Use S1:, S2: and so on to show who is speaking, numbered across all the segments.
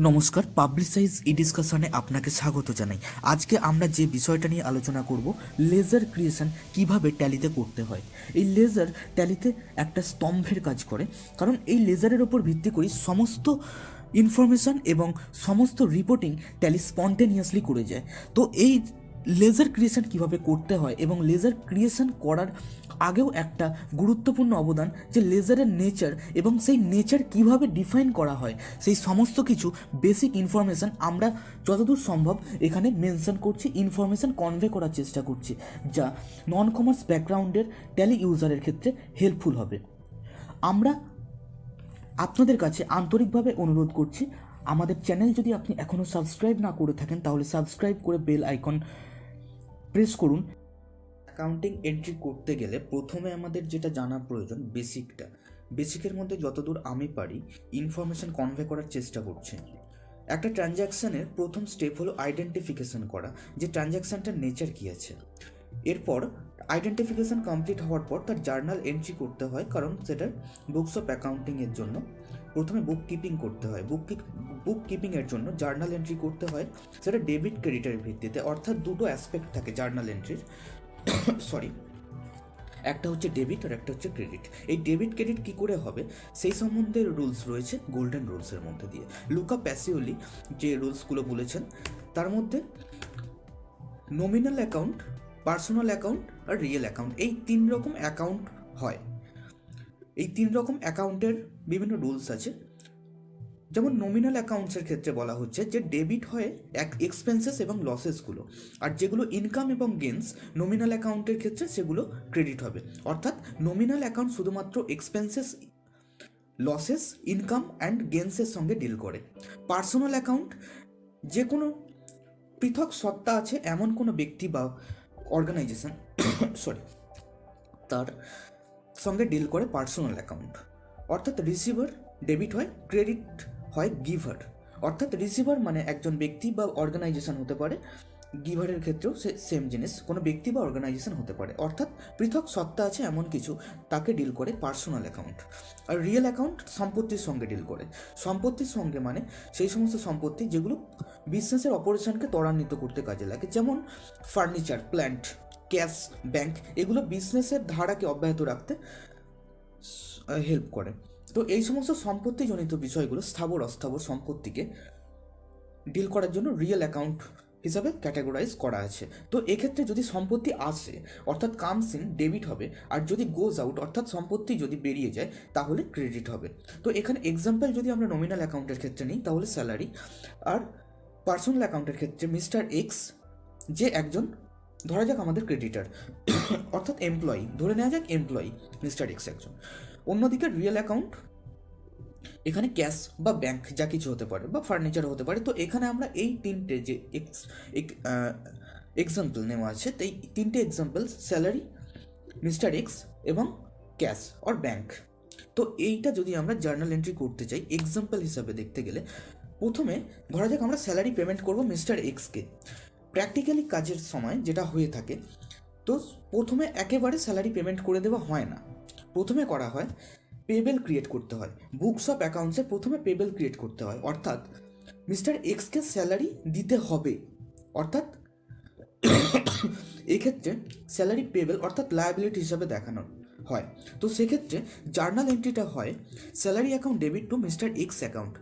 S1: নমস্কার, পাবলিসাইজ ই ডিসকাশনে আপনাকে স্বাগত জানাই। আজকে আমরা যে বিষয়টা নিয়ে আলোচনা করব, লেজার ক্রিয়েশন কিভাবে ট্যালিতে করতে হয়। এই লেজার ট্যালিতে একটা স্তম্ভের কাজ করে, কারণ এই লেজারের ওপর ভিত্তি করে সমস্ত ইনফরমেশন এবং সমস্ত রিপোর্টিং ট্যালি স্পন্টেনিয়াসলি করে যায়। তো এই লেজার ক্রিয়েশন কিভাবে করতে হয় এবং লেজার ক্রিয়েশন করার আগেও একটা গুরুত্বপূর্ণ অবদান, যে লেজারের নেচার এবং সেই নেচার কিভাবে ডিফাইন করা হয়, সেই সমস্ত কিছু বেসিক ইনফরমেশান আমরা যতদূর সম্ভব এখানে মেনশন করছি, ইনফরমেশান কনভে করার চেষ্টা করছি, যা নন কমার্স ব্যাকগ্রাউন্ডের ট্যালি ইউজারের ক্ষেত্রে হেল্পফুল হবে। আমরা আপনাদের কাছে আন্তরিকভাবে অনুরোধ করছি, আমাদের চ্যানেল যদি আপনি এখনও সাবস্ক্রাইব না করে থাকেন তাহলে সাবস্ক্রাইব করে বেল আইকন প্রেস করুন। অ্যাকাউন্টিং এন্ট্রি করতে গেলে প্রথমে আমাদের যেটা জানা প্রয়োজন, বেসিকের মধ্যে যতদূর আমি পারি ইনফরমেশন কনভে করার চেষ্টা করছি। একটা ট্রানজ্যাকশানের প্রথম স্টেপ হলো আইডেন্টিফিকেশন করা, যে ট্রানজ্যাকশানটার নেচার কী আছে। এরপর আইডেন্টিফিকেশন কমপ্লিট হওয়ার পর তার জার্নাল এন্ট্রি করতে হয়, কারণ সেটার বুকস অফ অ্যাকাউন্টিংয়ের জন্য প্রথমে বুক কিপিং করতে হয়। বুক কিপিংয়ের জন্য জার্নাল এন্ট্রি করতে হয়, সেটা ডেবিট ক্রেডিটের ভিত্তিতে, অর্থাৎ দুটো অ্যাসপেক্ট থাকে জার্নাল এন্ট্রির। সরি, একটা হচ্ছে ডেবিট আর একটা হচ্ছে ক্রেডিট। এই ডেবিট ক্রেডিট কী করে হবে সেই সম্বন্ধে রুলস রয়েছে গোল্ডেন রুলসের মধ্যে দিয়ে। লুকা প্যাসিওলি যে রুলসগুলো বলেছেন তার মধ্যে নমিনাল অ্যাকাউন্ট, পার্সোনাল অ্যাকাউন্ট আর রিয়েল অ্যাকাউন্ট, এই তিন রকম অ্যাকাউন্ট হয়। এই তিন রকম অ্যাকাউন্টের বিভিন্ন রুলস আছে। যেমন নমিনাল অ্যাকাউন্টসের ক্ষেত্রে বলা হচ্ছে যে ডেবিট হয় এক্সপেন্সেস এবং লসেসগুলো, আর যেগুলো ইনকাম এবং গেন্স নমিনাল অ্যাকাউন্টের ক্ষেত্রে সেগুলো ক্রেডিট হবে। অর্থাৎ নমিনাল অ্যাকাউন্ট শুধুমাত্র এক্সপেন্সেস, লসেস, ইনকাম অ্যান্ড গেন্সের সঙ্গে ডিল করে। পার্সোনাল অ্যাকাউন্ট যে কোনো পৃথক সত্তা আছে এমন কোনো ব্যক্তি বা অর্গানাইজেশন তার সঙ্গে ডিল করে পার্সোনাল অ্যাকাউন্ট। অর্থাৎ রিসিভার ডেবিট হয়, ক্রেডিট হয় গিভার। অর্থাৎ রিসিভার মানে একজন ব্যক্তি বা অর্গানাইজেশন হতে পারে, গিভারের ক্ষেত্রেও সেম জিনিস, কোনো ব্যক্তি বা অর্গানাইজেশন হতে পারে। অর্থাৎ পৃথক সত্তা আছে এমন কিছু, তাকে ডিল করে পার্সোনাল অ্যাকাউন্ট। আর রিয়েল অ্যাকাউন্ট সম্পত্তির সঙ্গে ডিল করে। সম্পত্তির সঙ্গে মানে সেই সমস্ত সম্পত্তি যেগুলো বিজনেসের অপারেশনকে ত্বরান্বিত করতে কাজে লাগে, যেমন ফার্নিচার, প্ল্যান্ট, ক্যাশ, ব্যাংক, এগুলো বিজনেসের ধারাকে অব্যাহত রাখতে হেল্প করে। তো এই সমস্ত সম্পত্তিজনিত বিষয়গুলো, স্থাবর অস্থাবর সম্পত্তিকে ডিল করার জন্য রিয়েল অ্যাকাউন্ট হিসাবে ক্যাটাগরাইজ করা আছে। তো এক্ষেত্রে যদি সম্পত্তি আসে অর্থাৎ কামস ইন, ডেবিট হবে, আর যদি গোজ আউট অর্থাৎ সম্পত্তি যদি বেরিয়ে যায় তাহলে ক্রেডিট হবে। তো এখানে এক্সাম্পল যদি আমরা নমিনাল অ্যাকাউন্টের ক্ষেত্রে নিই তাহলে স্যালারি, আর পার্সোনাল অ্যাকাউন্টের ক্ষেত্রে মিস্টার এক্স যে একজন, ধরা যাক আমাদের ক্রেডিটার অর্থাৎ এমপ্লয়ি, ধরে নেওয়া যাক এমপ্লয়ি মিস্টার এক্স একজন। অন্যদিকে রিয়েল অ্যাকাউন্ট এখানে ক্যাশ বা ব্যাংক যা কিছু হতে পারে, বা ফার্নিচার হতে পারে। তো এখানে আমরা এই তিনটে যে এক্সাম্পল নেওয়া আছে, তো এই তিনটে এক্সাম্পল স্যালারি, মিস্টার এক্স এবং ক্যাশ অর ব্যাংক। তো এইটা যদি আমরা জার্নাল এন্ট্রি করতে চাই এক্সাম্পল হিসাবে দেখতে গেলে, প্রথমে ধরা যাক আমরা স্যালারি পেমেন্ট করব মিস্টার এক্সকে। প্র্যাকটিক্যালি কাজের সময় যেটা হয়ে থাকে, তো প্রথমে একেবারে স্যালারি পেমেন্ট করে দেওয়া হয় না, প্রথমে করা হয় পেবেল ক্রিয়েট করতে হয়। বুকস অফ অ্যাকাউন্টসে প্রথমে পেবেল ক্রিয়েট করতে হয়, অর্থাৎ মিস্টার এক্সকে স্যালারি দিতে হবে। অর্থাৎ এক্ষেত্রে স্যালারি পেবেল অর্থাৎ লায়াবিলিটি হিসাবে দেখানো হয়। তো সেক্ষেত্রে জার্নাল এন্ট্রিটা হয় salary account debit two mister x account.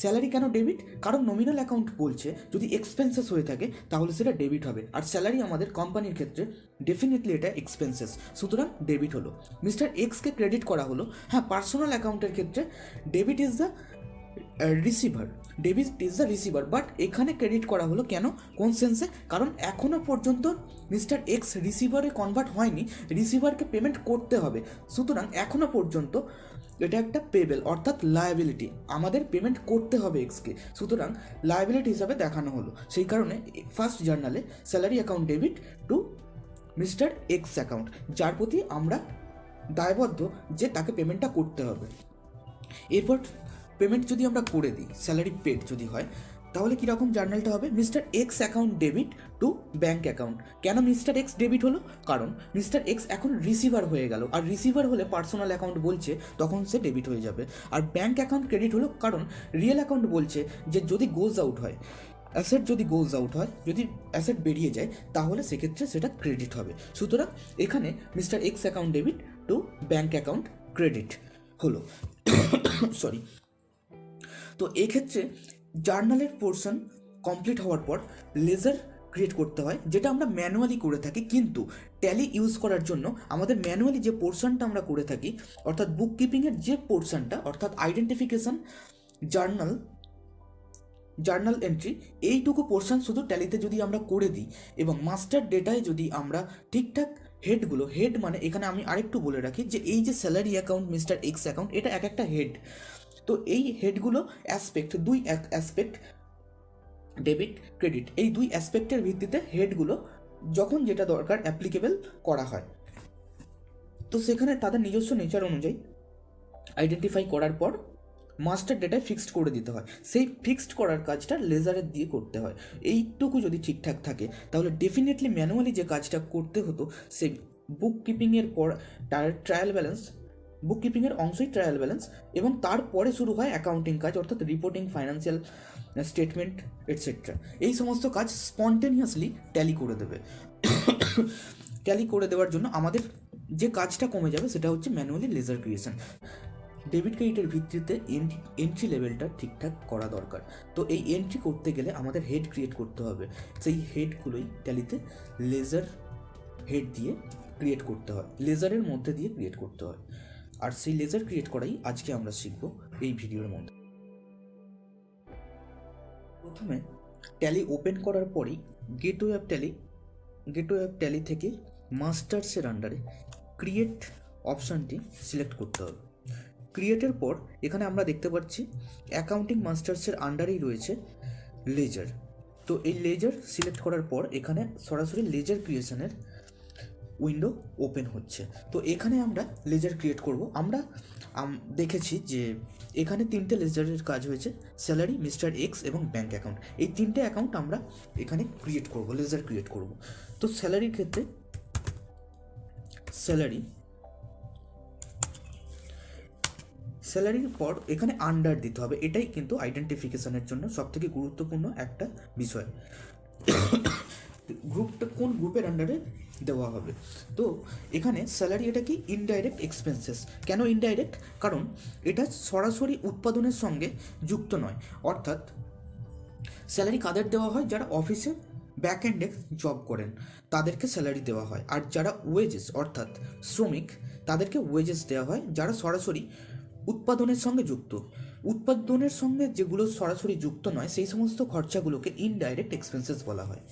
S1: Salary কেন ডেবিট? কারণ নমিনাল অ্যাকাউন্ট বলছে যদি এক্সপেন্সেস হয়ে থাকে তাহলে সেটা ডেবিট হবে, আর স্যালারি আমাদের কোম্পানির ক্ষেত্রে ডেফিনেটলি এটা এক্সপেন্সেস, সুতরাং ডেবিট হলো। মিস্টার এক্সকে ক্রেডিট করা হলো। হ্যাঁ, পার্সোনাল অ্যাকাউন্টের ক্ষেত্রে debit is the receiver, but এখানে ক্রেডিট করা হলো কেন, কোন সেন্সে? কারণ এখনও পর্যন্ত মিস্টার এক্স রিসিভারে কনভার্ট হয়নি, রিসিভারকে পেমেন্ট করতে হবে, সুতরাং এখনও পর্যন্ত এটা একটা পেবেল অর্থাৎ লায়াবিলিটি, আমাদের পেমেন্ট করতে হবে এক্সকে, সুতরাং লায়াবিলিটি হিসাবে দেখানো হলো। সেই কারণে ফার্স্ট জার্নালে salary account debit two mister x account, যার প্রতি আমরা দায়বদ্ধ যে তাকে পেমেন্টটা করতে হবে। এরপর পেমেন্ট যদি আমরা করে দিই, স্যালারি পেড যদি হয়, তাহলে কীরকম জার্নালটা হবে? Mister x account debit two bank account. কেন মিস্টার এক্স ডেবিট হলো? কারণ মিস্টার এক্স এখন রিসিভার হয়ে গেল, আর রিসিভার হলে পার্সোনাল অ্যাকাউন্ট বলছে তখন সে ডেবিট হয়ে যাবে। আর ব্যাঙ্ক অ্যাকাউন্ট ক্রেডিট হলো কারণ রিয়েল অ্যাকাউন্ট বলছে যে যদি গোজ আউট হয়, অ্যাসেট যদি গোজ আউট হয়, যদি অ্যাসেট বেরিয়ে যায়, তাহলে সেক্ষেত্রে সেটা ক্রেডিট হবে। সুতরাং এখানে mister x account debit two bank account credit হলো। সরি। তো এক্ষেত্রে জার্নালের পোর্শন কমপ্লিট হওয়ার পর লেজার ক্রিয়েট করতে হয়, যেটা আমরা ম্যানুয়ালি করে থাকি। কিন্তু ট্যালি ইউজ করার জন্য আমাদের ম্যানুয়ালি যে পোর্শনটা আমরা করে থাকি, অর্থাৎ বুক কিপিংয়ের যে পোর্শনটা, অর্থাৎ আইডেন্টিফিকেশন, জার্নাল এন্ট্রি, এইটুকু পোর্শন শুধু ট্যালিতে যদি আমরা করে দিই এবং মাস্টার ডেটায় যদি আমরা ঠিকঠাক হেডগুলো, হেড মানে এখানে আমি আরেকটু বলে রাখি যে এই যে salary account, mister x account, এটা এক একটা হেড। তো এই হেডগুলো অ্যাসপেক্ট, দুই অ্যাসপেক্ট, ডেবিট ক্রেডিট, এই দুই অ্যাসপেক্টের ভিত্তিতে হেডগুলো যখন যেটা দরকার অ্যাপ্লিকেবল করা হয়। তো সেখানে তাদের নিজস্ব নেচার অনুযায়ী আইডেন্টিফাই করার পর মাস্টার ডেটায় ফিক্সড করে দিতে হয়। সেই ফিক্সড করার কাজটা লেজারের দিয়ে করতে হয়। এইটুকু যদি ঠিকঠাক থাকে তাহলে ডেফিনেটলি ম্যানুয়ালি যে কাজটা করতে হতো সেই বুক কিপিংয়ের পর ট্রায়াল ব্যালেন্স, বুক কিপিংয়ের অংশই ট্রায়াল ব্যালেন্স, এবং তারপরে শুরু হয় অ্যাকাউন্টিং কাজ, অর্থাৎ রিপোর্টিং, ফাইন্যান্সিয়াল স্টেটমেন্ট এটসেট্রা। এই সমস্ত কাজ স্পন্টেনিয়াসলি ট্যালি করে দেবে। ট্যালি করে দেওয়ার জন্য আমাদের যে কাজটা কমে যাবে সেটা হচ্ছে ম্যানুয়ালি লেজার ক্রিয়েশন। ডেবিট ক্রেডিটের ভিত্তিতে এন্ট্রি লেভেলটা ঠিকঠাক করা দরকার। তো এই এন্ট্রি করতে গেলে আমাদের হেড ক্রিয়েট করতে হবে। সেই হেডগুলোই ট্যালিতে লেজার হেড দিয়ে ক্রিয়েট করতে হয়, লেজারের মধ্যে দিয়ে ক্রিয়েট করতে হয়। আর সেই লেজার ক্রিয়েট করাই আজকে আমরা শিখব এই ভিডিওর মধ্যে। প্রথমে ট্যালি ওপেন করার পরেই গেটওয়ে অফ ট্যালি থেকে মাস্টার্সের আন্ডারে ক্রিয়েট অপশানটি সিলেক্ট করতে হবে। ক্রিয়েটের পর এখানে আমরা দেখতে পাচ্ছি অ্যাকাউন্টিং মাস্টার্সের আন্ডারেই রয়েছে লেজার। তো এই লেজার সিলেক্ট করার পর এখানে সরাসরি লেজার ক্রিয়েশনের উইন্ডো ওপেন হচ্ছে। তো এখানে আমরা লেজার ক্রিয়েট করব। আমরা দেখেছি যে এখানে তিনটে লেজারের কাজ হয়েছে, স্যালারি, মিস্টার এক্স এবং ব্যাঙ্ক অ্যাকাউন্ট। এই তিনটে অ্যাকাউন্ট আমরা এখানে ক্রিয়েট করব, লেজার ক্রিয়েট করব। তো স্যালারির ক্ষেত্রে স্যালারির পর এখানে আন্ডার দিতে হবে। এটাই কিন্তু আইডেন্টিফিকেশনের জন্য সবথেকে গুরুত্বপূর্ণ একটা বিষয়। গ্রুপটা কোন গ্রুপের আন্ডারে দেওয়া হবে। তো এখানে স্যালারি, এটা কি ইনডাইরেক্ট এক্সপেন্সেস। কেন ইনডাইরেক্ট? কারণ এটা সরাসরি উৎপাদনের সঙ্গে যুক্ত নয়। অর্থাৎ স্যালারি কাদের দেওয়া হয়? যারা অফিসে ব্যাক এন্ডে জব করেন তাদেরকে স্যালারি দেওয়া হয়। আর যারা ওয়েজেস, অর্থাৎ শ্রমিক, তাদেরকে ওয়েজেস দেওয়া হয় যারা সরাসরি উৎপাদনের সঙ্গে যুক্ত। উৎপাদনের সঙ্গে যেগুলো সরাসরি যুক্ত নয় সেই সমস্ত খরচাগুলোকে ইনডাইরেক্ট এক্সপেন্সেস বলা হয়।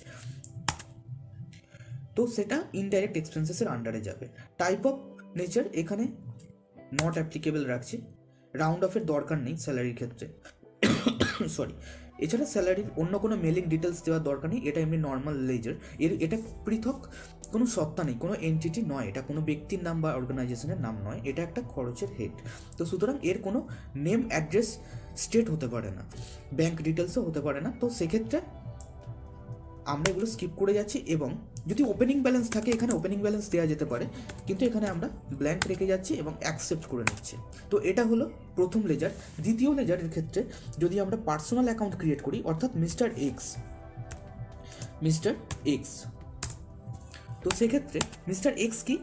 S1: তো সেটা ইনডাইরেক্ট এক্সপেন্সেসের আন্ডারে যাবে। টাইপ অফ নেচার এখানে নট অ্যাপ্লিকেবল রাখছে, রাউন্ড অফের দরকার নেই স্যালারির ক্ষেত্রে। সরি। এছাড়া স্যালারির অন্য কোনো মেলিং ডিটেলস দেওয়ার দরকার নেই। এটা এমনি নর্মাল লেজার, এটা পৃথক কোনো সত্তা নেই, কোনো এন্টিটি নয়, এটা কোনো ব্যক্তির নাম বা অর্গানাইজেশনের নাম নয়, এটা একটা খরচের হেড। তো সুতরাং এর কোনো নেম, অ্যাড্রেস, স্টেট হতে পারে না, ব্যাঙ্ক ডিটেলসও হতে পারে না। তো সেক্ষেত্রে আমরা এগুলো স্কিপ করে যাচ্ছি। এবং যদি ওপেনিং ব্যালেন্স থাকে এখানে ওপেনিং ব্যালেন্স দেওয়া যেতে পারে, কিন্তু এখানে আমরা ব্ল্যাঙ্ক রেখে যাচ্ছি এবং অ্যাকসেপ্ট করে নিচ্ছি। তো এটা হলো প্রথম লেজার। দ্বিতীয় লেজারের ক্ষেত্রে যদি আমরা পার্সোনাল অ্যাকাউন্ট ক্রিয়েট করি, অর্থাৎ মিস্টার এক্স, তো সেক্ষেত্রে মিস্টার এক্স কি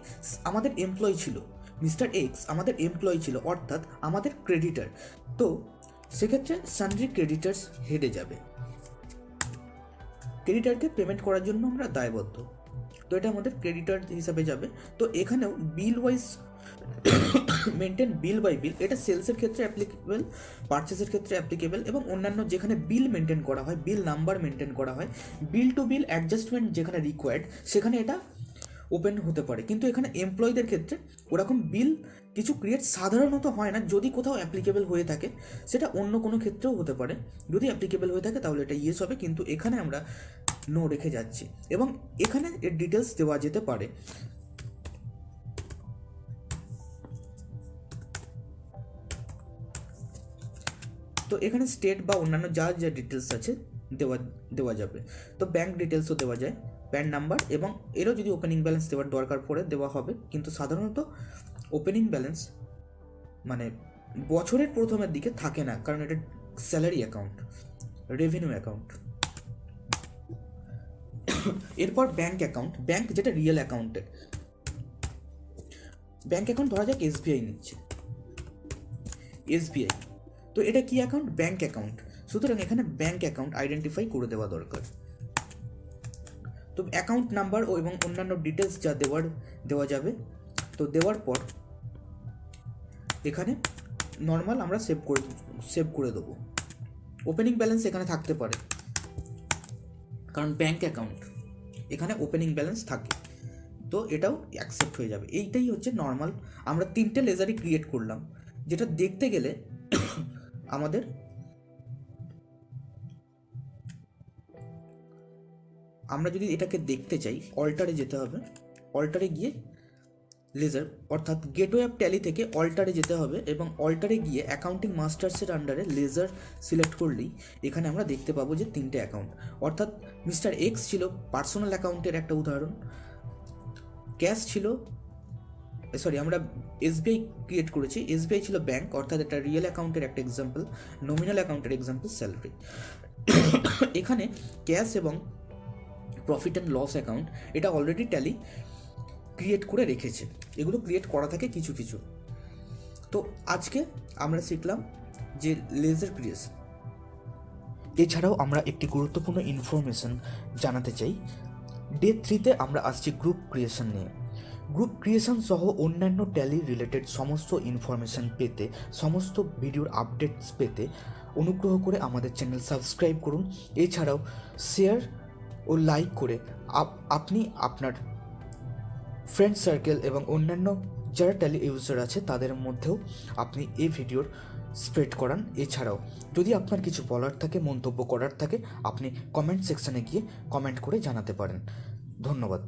S1: আমাদের এমপ্লয়ি ছিল, মিস্টার এক্স আমাদের এমপ্লয়ি ছিল, অর্থাৎ আমাদের ক্রেডিটার। তো সেক্ষেত্রে সানড্রি ক্রেডিটার্স হেডে যাবে। ক্রেডিটারকে পেমেন্ট করার জন্য আমরা দায়বদ্ধ, তো এটা আমাদের ক্রেডিটার হিসাবে যাবে। তো এখানেও বিল ওয়াইজ মেনটেন, বিল বাই বিল, এটা সেলসের ক্ষেত্রে অ্যাপ্লিকেবল, পারচেসের ক্ষেত্রে অ্যাপ্লিকেবল, এবং অন্যান্য যেখানে বিল মেনটেন করা হয়, বিল নাম্বার মেনটেন করা হয়, বিল টু বিল অ্যাডজাস্টমেন্ট যেখানে রিকোয়ার্ড সেখানে এটা ওপেন হতে পারে। কিন্তু এখানে এমপ্লয়ীদের ক্ষেত্রে ওরকম বিল কিছু ক্রিয়েট সাধারণত হয় না। যদি কোথাও অ্যাপ্লিকেবল হয়ে থাকে সেটা অন্য কোনো ক্ষেত্রেও হতে পারে। যদি অ্যাপ্লিকেবল হয়ে থাকে তাহলে এটা ইয়েস হবে, কিন্তু এখানে আমরা নো রেখে যাচ্ছি। এবং এখানে এর ডিটেলস দেওয়া যেতে পারে। তো এখানে স্টেট বা অন্যান্য যা যা ডিটেলস আছে দেওয়া দেওয়া যাবে। তো ব্যাঙ্ক ডিটেলসও দেওয়া যায়, প্যান নাম্বার, এবং এরও যদি ওপেনিং ব্যালেন্স দেওয়ার দরকার পড়ে দেওয়া হবে। কিন্তু সাধারণত ওপেনিং ব্যালেন্স মানে বছরের প্রথমের দিকে থাকে না, কারণ এটা স্যালারি অ্যাকাউন্ট, রেভিনিউ অ্যাকাউন্ট। এরপর ব্যাঙ্ক অ্যাকাউন্ট, ব্যাঙ্ক যেটা রিয়েল অ্যাকাউন্টের ব্যাঙ্ক অ্যাকাউন্ট ধরা যাক এসবিআই নিচ্ছে, এসবিআই। তো এটা কি অ্যাকাউন্ট? Bank account. সুতরাং এখানে ব্যাঙ্ক অ্যাকাউন্ট আইডেন্টিফাই করে দেওয়া দরকার। তো অ্যাকাউন্ট নাম্বার ও এবং অন্যান্য ডিটেলস যা দেওয়া যাবে। তো দেওয়ার পর এখানে নর্মাল আমরা সেভ করে দেবো। ওপেনিং ব্যালেন্স এখানে থাকতে পারে, কারণ ব্যাঙ্ক অ্যাকাউন্ট এখানে ওপেনিং ব্যালেন্স থাকে, তো এটাও অ্যাকসেপ্ট হয়ে যাবে। এইটাই হচ্ছে নর্মাল। আমরা 3টে লেজারই ক্রিয়েট করলাম, যেটা দেখতে গেলে আমাদের আমরা যদি এটাকে দেখতে চাই অল্টারে যেতে হবে। অল্টারে গিয়ে লেজার অর্থাৎ গেটওয়ে অফ ট্যালি থেকে অল্টারে যেতে হবে, এবং অল্টারে গিয়ে অ্যাকাউন্টিং মাস্টার্সের আন্ডারে লেজার সিলেক্ট করলেই এখানে আমরা দেখতে পাবো যে 3টে অ্যাকাউন্ট। অর্থাৎ মিস্টার এক্স ছিল পার্সোনাল অ্যাকাউন্টের একটা উদাহরণ, ক্যাশ ছিল, সরি আমরা এসবিআই ক্রিয়েট করেছি, এসবিআই ছিল ব্যাঙ্ক, অর্থাৎ একটা রিয়েল অ্যাকাউন্টের একটা এক্সাম্পল, নমিনাল অ্যাকাউন্টের এক্সাম্পল স্যালারি। এখানে ক্যাশ এবং প্রফিট অ্যান্ড লস অ্যাকাউন্ট এটা অলরেডি ট্যালি ক্রিয়েট করে রেখেছে, এগুলো ক্রিয়েট করা থাকে কিছু কিছু। তো আজকে আমরা শিখলাম যে লেজার ক্রিয়েশন। এছাড়াও আমরা একটি গুরুত্বপূর্ণ ইনফরমেশন জানাতে চাই। ডে 3তে আমরা আসছি গ্রুপ ক্রিয়েশন নিয়ে। গ্রুপ ক্রিয়েশন সহ অন্যান্য ট্যালি রিলেটেড সমস্ত ইনফরমেশন পেতে, সমস্ত ভিডিওর আপডেটস পেতে অনুগ্রহ করে আমাদের চ্যানেল সাবস্ক্রাইব করুন। এছাড়াও শেয়ার ও লাইক করে আপনি আপনার ফ্রেন্ড সার্কেল এবং অন্যান্য যারা ট্যালি ইউজার আছে তাদের মধ্যেও আপনি এই ভিডিওর স্প্রেড করান। এছাড়াও যদি আপনার কিছু বলার থাকে, মন্তব্য করার থাকে, আপনি কমেন্ট সেকশানে গিয়ে কমেন্ট করে জানাতে পারেন। ধন্যবাদ।